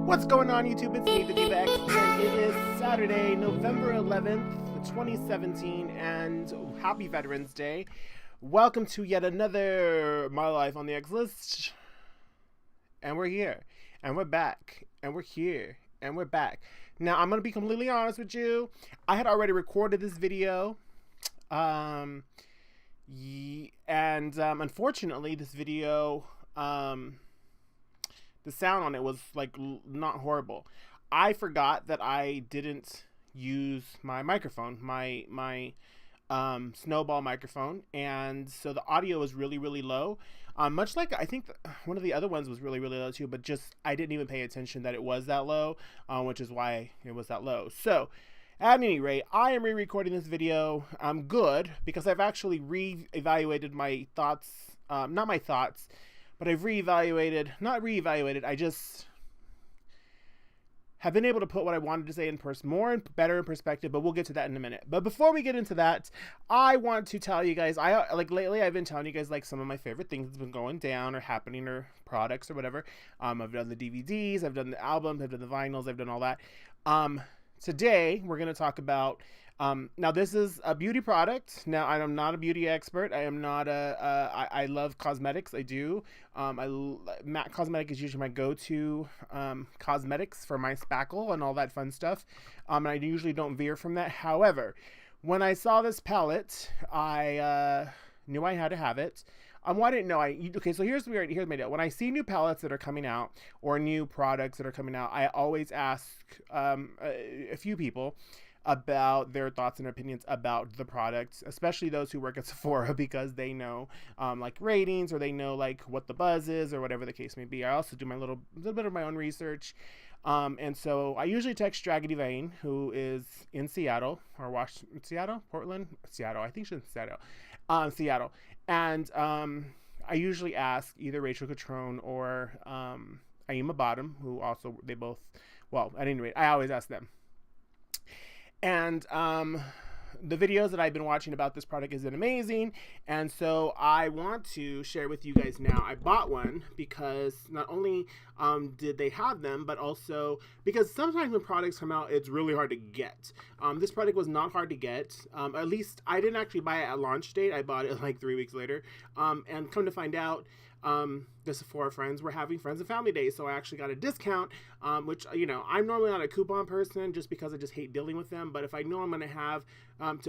What's going on, YouTube? It's me, the Diva X, and it is Saturday, November 11th, 2017, and happy Veterans Day. Welcome to yet another My Life on the X List. And we're here, and we're back, and we're here, and we're back. Now, I'm going to be completely honest with you. I had already recorded this video, unfortunately, this video, the sound on it was like not horrible. I forgot that I didn't use my microphone, my Snowball microphone, and so the audio was really low. Much like I think one of the other ones was really low too, but just I didn't even pay attention that it was that low, which is why it was that low. So at any rate, I am re-recording this video. I'm good because I've actually re-evaluated my thoughts, not my thoughts, but I've I just have been able to put what I wanted to say in better in perspective, but we'll get to that in a minute. But before we get into that, I want to tell you guys, lately I've been telling you guys like some of my favorite things that's been going down or happening or products or whatever. I've done the DVDs, I've done the albums, I've done the vinyls, I've done all that. Today we're going to talk about now this is a beauty product. Now I'm not a beauty expert. I am not I love cosmetics. I do. MAC Cosmetic is usually my go-to cosmetics for my spackle and all that fun stuff. And I usually don't veer from that. However, when I saw this palette, I knew I had to have it. Why didn't know okay, so here's my deal. When I see new palettes that are coming out or new products that are coming out, I always ask a few people about their thoughts and opinions about the products, especially those who work at Sephora, because they know like ratings, or they know like what the buzz is, or whatever the case may be. I also do my little bit of my own research, and so I usually text Straggedy Vane, who is in Seattle, or Portland, Seattle. I think she's in Seattle, and I usually ask either Rachel Catrone or Aima Bottom, who also at any rate, I always ask them. And the videos that I've been watching about this product has been amazing, and so I want to share with you guys now. I bought one because not only did they have them, but also because sometimes when products come out, it's really hard to get. This product was not hard to get. At least I didn't actually buy it at launch date. I bought it like 3 weeks later, and come to find out, the Sephora friends were having Friends and Family Day, so I actually got a discount, which, you know, I'm normally not a coupon person just because I just hate dealing with them, but if I know I'm going to have, I'm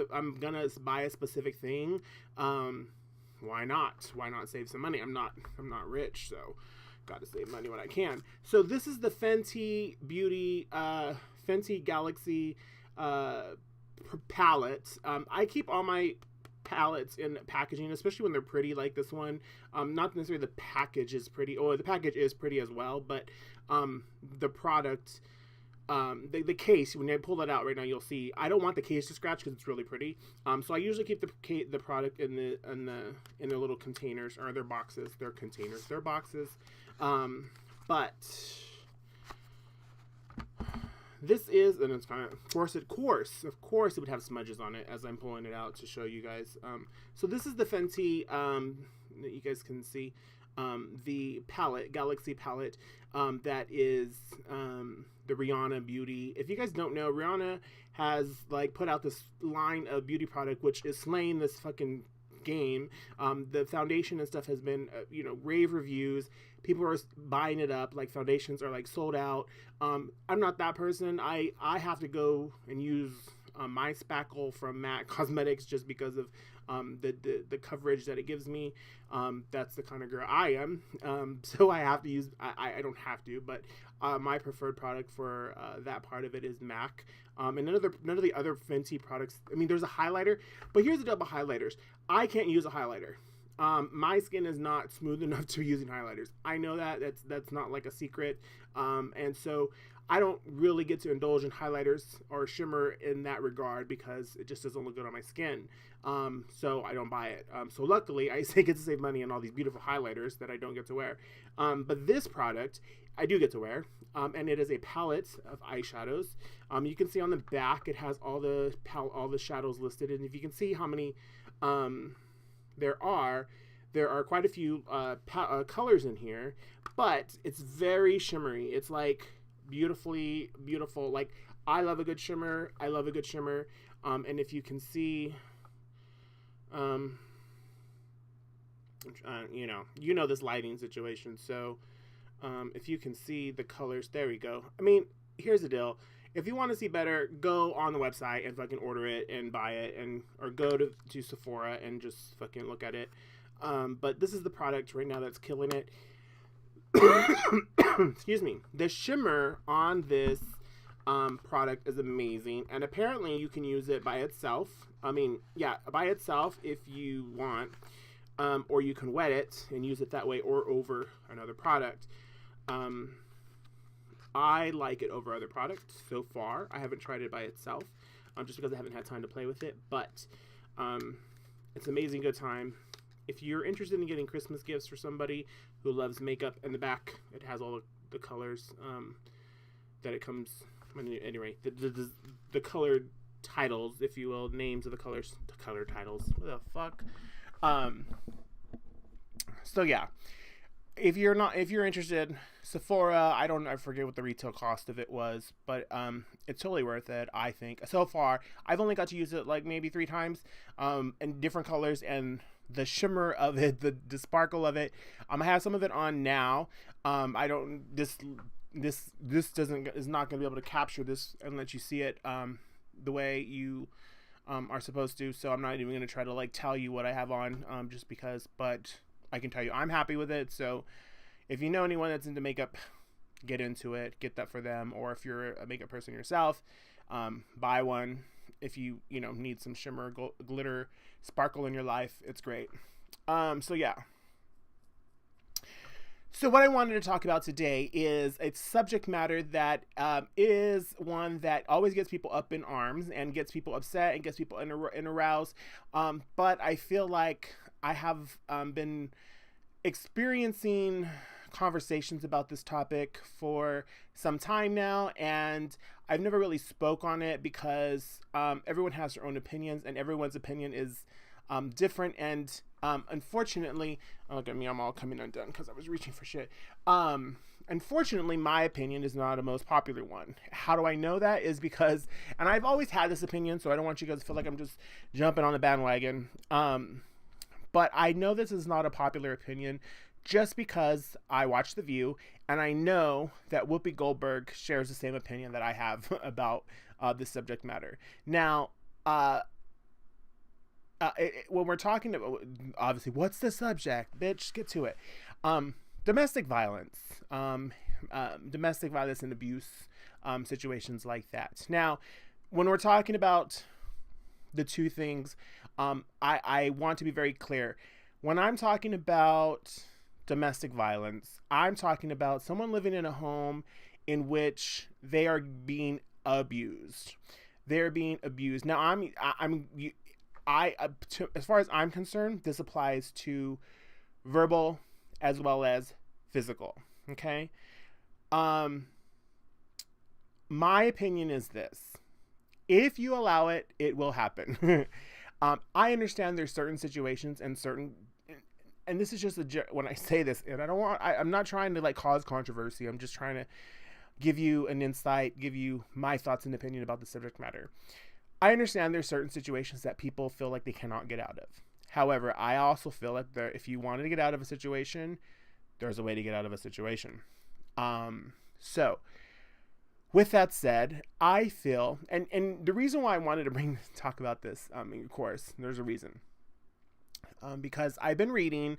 going to buy a specific thing, why not? Why not save some money? I'm not rich, so got to save money when I can. So this is the Fenty Beauty, Fenty Galaxy, palette. I keep all my palettes in packaging, especially when they're pretty like this one. Not necessarily the package is pretty, or the package is pretty as well, but the product, the case, when I pull that out right now, you'll see I don't want the case to scratch because it's really pretty. So I usually keep the product in their little containers, or their boxes, their boxes. But this is, and it's kind of, of course it would have smudges on it as I'm pulling it out to show you guys. So this is the Fenty, that you guys can see, the palette, Galaxy palette, that is the Rihanna Beauty. If you guys don't know, Rihanna has like put out this line of beauty product which is slaying this fucking game. The foundation and stuff has been, rave reviews. People are buying it up. Like, foundations are like sold out. I'm not that person. I have to go and use my spackle from MAC Cosmetics just because of the coverage that it gives me. That's the kind of girl I am. So I have to use, I don't have to, but my preferred product for that part of it is MAC. And none of the other Fenty products. I mean, there's a highlighter, but here's the deal about highlighters. I can't use a highlighter. My skin is not smooth enough to be using highlighters. I know that's not like a secret. And so I don't really get to indulge in highlighters or shimmer in that regard because it just doesn't look good on my skin. So I don't buy it. So luckily I get to save money on all these beautiful highlighters that I don't get to wear. But this product I do get to wear. And it is a palette of eyeshadows. You can see on the back it has all the shadows listed, and if you can see how many there are quite a few colors in here, but it's very shimmery. It's like beautifully beautiful. Like, I love a good shimmer. I love a good shimmer. And if you can see, you know this lighting situation. So, if you can see the colors, there we go. I mean, here's the deal. If you want to see better, go on the website and fucking order it and buy it, or go to Sephora and just fucking look at it. But this is the product right now that's killing it. Excuse me. The shimmer on this product is amazing, and apparently you can use it by itself. I mean, yeah, by itself if you want, or you can wet it and use it that way, or over another product. I like it over other products so far. I haven't tried it by itself, just because I haven't had time to play with it. But it's an amazing good time. If you're interested in getting Christmas gifts for somebody who loves makeup, in the back it has all the colors that it comes. Anyway, the colored titles, if you will, names of the colors, the color titles. What the fuck? So yeah. If you're interested, Sephora, I forget what the retail cost of it was, but it's totally worth it, I think. So far, I've only got to use it like maybe 3 times, in different colors, and the shimmer of it, the sparkle of it. I have some of it on now. This is not going to be able to capture this and let you see it the way you are supposed to. So I'm not even going to try to like tell you what I have on, just because, but I can tell you I'm happy with it. So if you know anyone that's into makeup, get into it, get that for them. Or if you're a makeup person yourself, buy one. If you need some shimmer, glitter, sparkle in your life, it's great. So yeah. So what I wanted to talk about today is a subject matter that is one that always gets people up in arms and gets people upset and gets people in aroused. But I feel like I have been experiencing conversations about this topic for some time now, and I've never really spoke on it because everyone has their own opinions, and everyone's opinion is different. And unfortunately, look at me, I'm all coming undone because I was reaching for shit. Unfortunately, my opinion is not the most popular one. How do I know that? Is because, and I've always had this opinion, so I don't want you guys to feel like I'm just jumping on the bandwagon. But I know this is not a popular opinion just because I watch The View, and I know that Whoopi Goldberg shares the same opinion that I have about this subject matter. Now, when we're talking about, obviously, what's the subject? Bitch, get to it. Domestic violence. Domestic violence and abuse situations like that. Now, when we're talking about the two things, I want to be very clear. When I'm talking about domestic violence, I'm talking about someone living in a home in which they are being abused. They're being abused. Now, as far as I'm concerned, this applies to verbal as well as physical. Okay. My opinion is this: if you allow it, it will happen. I understand there's certain situations and this is just when I say this, and I'm not trying to like cause controversy. I'm just trying to give you an insight, give you my thoughts and opinion about the subject matter. I understand there's certain situations that people feel like they cannot get out of. However, I also feel like if you wanted to get out of a situation, there's a way to get out of a situation. So with that said, I feel, and the reason why I wanted to talk about this, of course, there's a reason. Because I've been hearing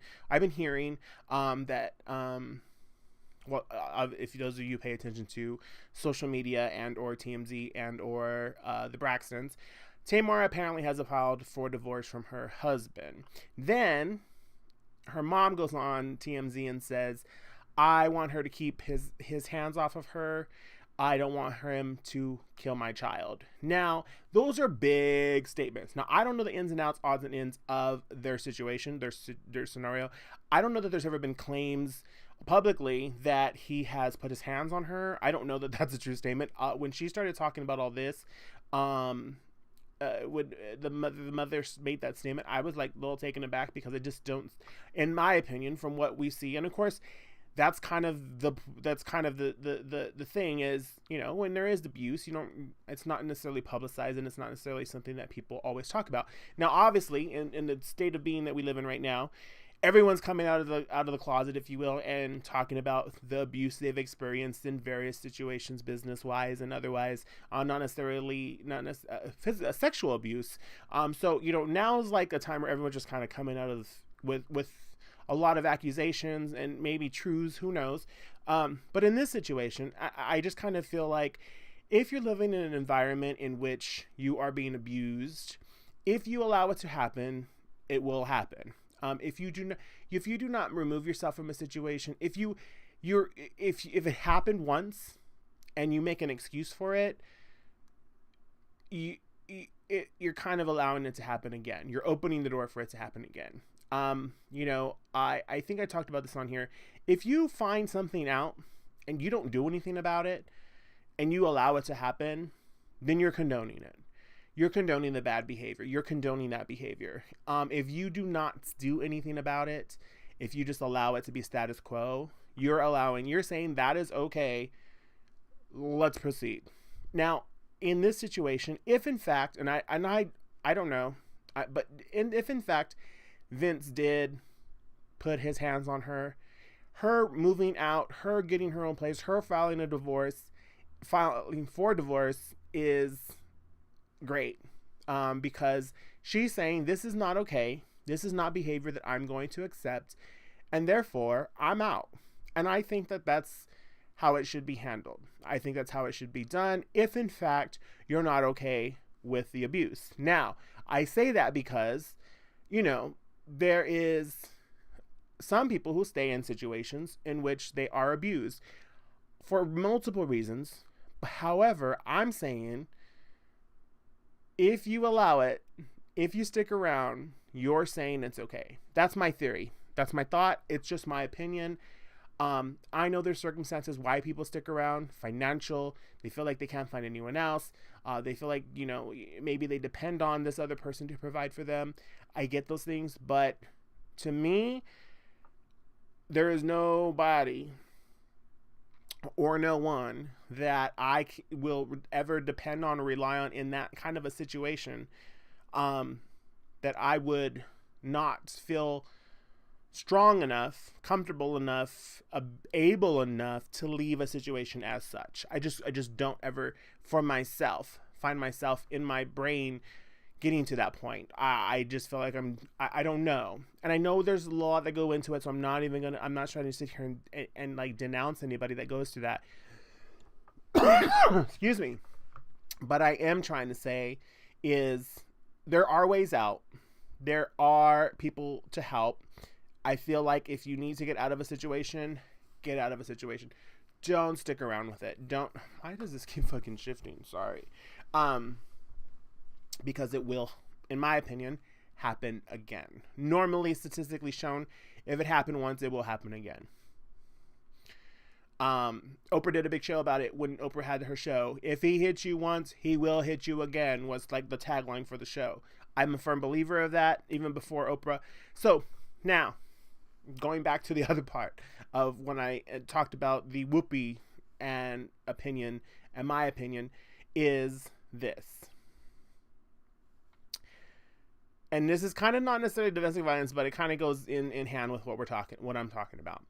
that, if those of you pay attention to social media and or TMZ and or the Braxtons, Tamar apparently has filed for divorce from her husband. Then her mom goes on TMZ and says, I want her to keep his hands off of her. I don't want him to kill my child. Now, those are big statements. Now, I don't know the ins and outs, odds and ends of their situation, their scenario. I don't know that there's ever been claims publicly that he has put his hands on her. I don't know that that's a true statement. When she started talking about all this, when the mother made that statement, I was like a little taken aback because I just don't, in my opinion, from what we see, and of course, the thing is, when there is abuse, it's not necessarily publicized, and it's not necessarily something that people always talk about. Now, obviously, in the state of being that we live in right now, everyone's coming out of the closet, if you will, and talking about the abuse they've experienced in various situations, business wise and otherwise, not necessarily sexual abuse. So now is like a time where everyone's just kind of coming out of with a lot of accusations and maybe truths, who knows. But in this situation, I just kind of feel like if you're living in an environment in which you are being abused, if you allow it to happen, it will happen. If you do not remove yourself from a situation, if it happened once and you make an excuse for it, you're kind of allowing it to happen again. You're opening the door for it to happen again. I think I talked about this on here. If you find something out and you don't do anything about it and you allow it to happen, then you're condoning it. You're condoning the bad behavior. You're condoning that behavior. If you do not do anything about it, if you just allow it to be status quo, you're saying that is okay. Let's proceed. Now, in this situation, if in fact, and I don't know, if in fact Vince did put his hands on her moving out, her getting her own place, her filing for divorce is great, because she's saying this is not okay. This is not behavior that I'm going to accept, and therefore I'm out. And I think that that's how it should be handled. I think that's how it should be done if in fact you're not okay with the abuse. Now, I say that because, there is some people who stay in situations in which they are abused for multiple reasons. However, I'm saying if you allow it, if you stick around, you're saying it's okay. That's my theory. That's my thought. It's just my opinion. I know there's circumstances why people stick around. Financial. They feel like they can't find anyone else. They feel like, maybe they depend on this other person to provide for them. I get those things. But to me, there is nobody or no one that I will ever depend on or rely on in that kind of a situation, that I would not feel strong enough, comfortable enough, able enough to leave a situation as such. I just don't ever, for myself, find myself in my brain getting to that point. I just feel like I don't know. And I know there's a lot that go into it, so I'm not trying to sit here and like denounce anybody that goes through that. Excuse me. But I am trying to say is there are ways out. There are people to help. I feel like if you need to get out of a situation, get out of a situation. Don't stick around with it. Why does this keep fucking shifting? Sorry. Because it will, in my opinion, happen again. Normally, statistically shown, if it happened once, it will happen again. Oprah did a big show about it when Oprah had her show. If he hits you once, he will hit you again, was like the tagline for the show. I'm a firm believer of that, even before Oprah. So, now, going back to the other part of when I talked about the Whoopi and opinion, and my opinion is this. And this is kind of not necessarily domestic violence, but it kind of goes in hand with what I'm talking about.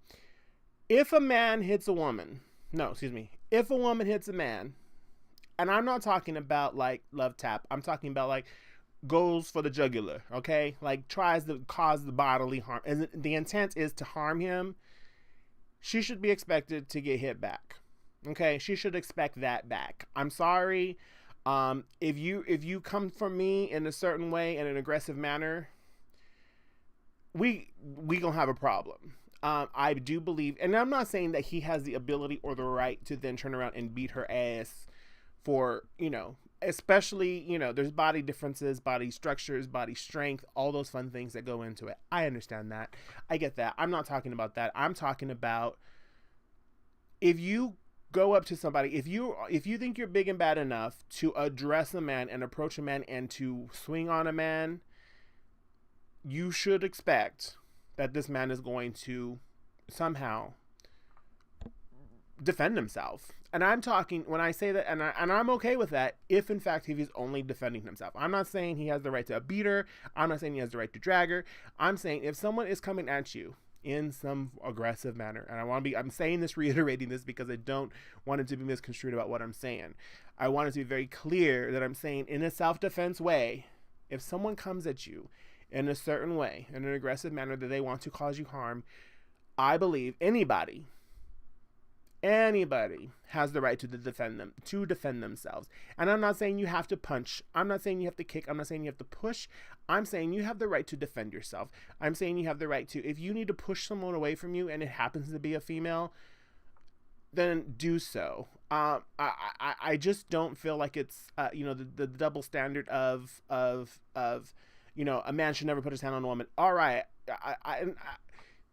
If a man hits a woman, if a woman hits a man, and I'm not talking about like love tap, I'm talking about like goes for the jugular, okay? Like tries to cause the bodily harm, and the intent is to harm him, she should be expected to get hit back. Okay? She should expect that back. I'm sorry. If you come from me in a certain way, in an aggressive manner, we gonna have a problem. I do believe, and I'm not saying that he has the ability or the right to then turn around and beat her ass for, especially, there's body differences, body structures, body strength, all those fun things that go into it. I understand that. I get that. I'm not talking about that. I'm talking about if you go up to somebody, if you think you're big and bad enough to address a man and approach a man and to swing on a man, you should expect that this man is going to somehow defend himself. And I'm talking, when I say that, and I'm okay with that if in fact he's only defending himself. I'm not saying he has the right to beat her. I'm not saying he has the right to drag her. I'm saying if someone is coming at you in some aggressive manner, and I'm saying this, reiterating this, because I don't want it to be misconstrued about what I'm saying. I want it to be very clear that I'm saying in a self-defense way, if someone comes at you in a certain way, in an aggressive manner that they want to cause you harm, I believe anybody has the right to defend themselves. And I'm not saying you have to punch. I'm not saying you have to kick. I'm not saying you have to push. I'm saying you have the right to defend yourself. I'm saying you have the right to, if you need to push someone away from you and it happens to be a female, then do so. I just don't feel like it's the double standard of a man should never put his hand on a woman. All right,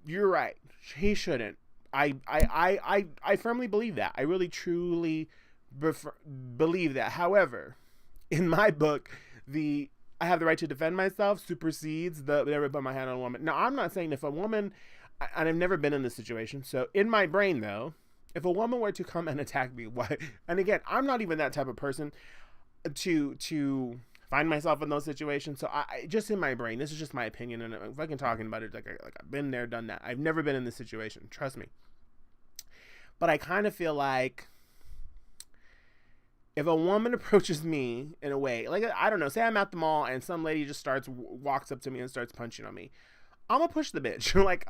you're right. He shouldn't. I firmly believe that. I really truly believe that. However, in my book, I have the right to defend myself supersedes the never put my hand on a woman. Now, I'm not saying if a woman, and I've never been in this situation, so in my brain though, if a woman were to come and attack me, why? And again, I'm not even that type of person to find myself in those situations. So I just, in my brain, this is just my opinion, and if I can talking about it, like I've been there, done that. I've never been in this situation, trust me. But I kind of feel like if a woman approaches me in a way, like, I don't know, say I'm at the mall and some lady just walks up to me and starts punching on me, I'm gonna push the bitch. Like,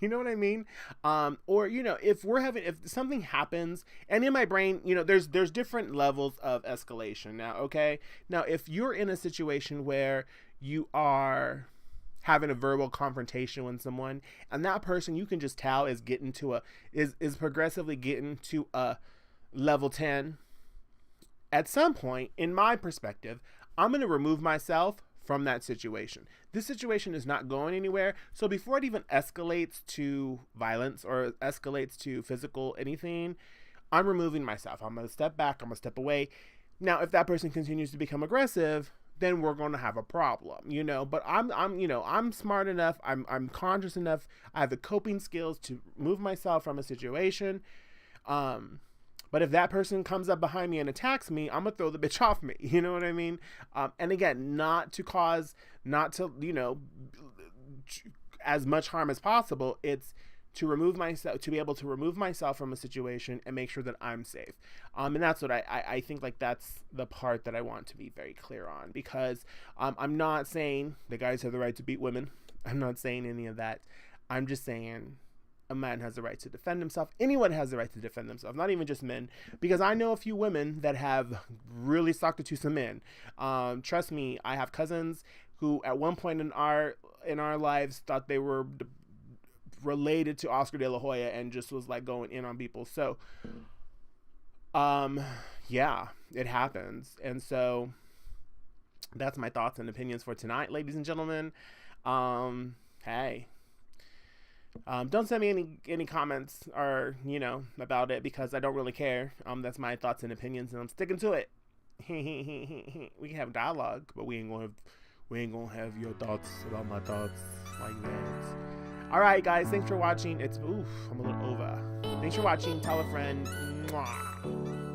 you know what I mean? Or, if something happens, and in my brain, there's different levels of escalation now, okay? Now, if you're in a situation where you are having a verbal confrontation with someone, and that person, you can just tell, is progressively getting to a level 10, at some point, in my perspective, I'm going to remove myself from that situation. This situation is not going anywhere. So before it even escalates to violence or escalates to physical anything, I'm removing myself. I'm going to step back. I'm going to step away. Now, if that person continues to become aggressive, then we're going to have a problem, but I'm smart enough. I'm conscious enough. I have the coping skills to move myself from a situation. But if that person comes up behind me and attacks me, I'm gonna throw the bitch off me. You know what I mean? And again, not to as much harm as possible. It's to be able to remove myself from a situation and make sure that I'm safe. And that's what I think, like, that's the part that I want to be very clear on, because I'm not saying the guys have the right to beat women. I'm not saying any of that. I'm just saying a man has the right to defend himself. Anyone has the right to defend themselves, not even just men, because I know a few women that have really socked it to some men. Trust me, I have cousins who at one point in our lives thought they were related to Oscar De La Hoya and just was like going in on people. So yeah, it happens. And so that's my thoughts and opinions for tonight, ladies and gentlemen. Hey, don't send me any comments or about it, because I don't really care. That's my thoughts and opinions, and I'm sticking to it. We can have dialogue, but we ain't gonna have your thoughts about my thoughts like that. All right, guys, thanks for watching. I'm a little over. Thanks for watching. Tell a friend. Mwah.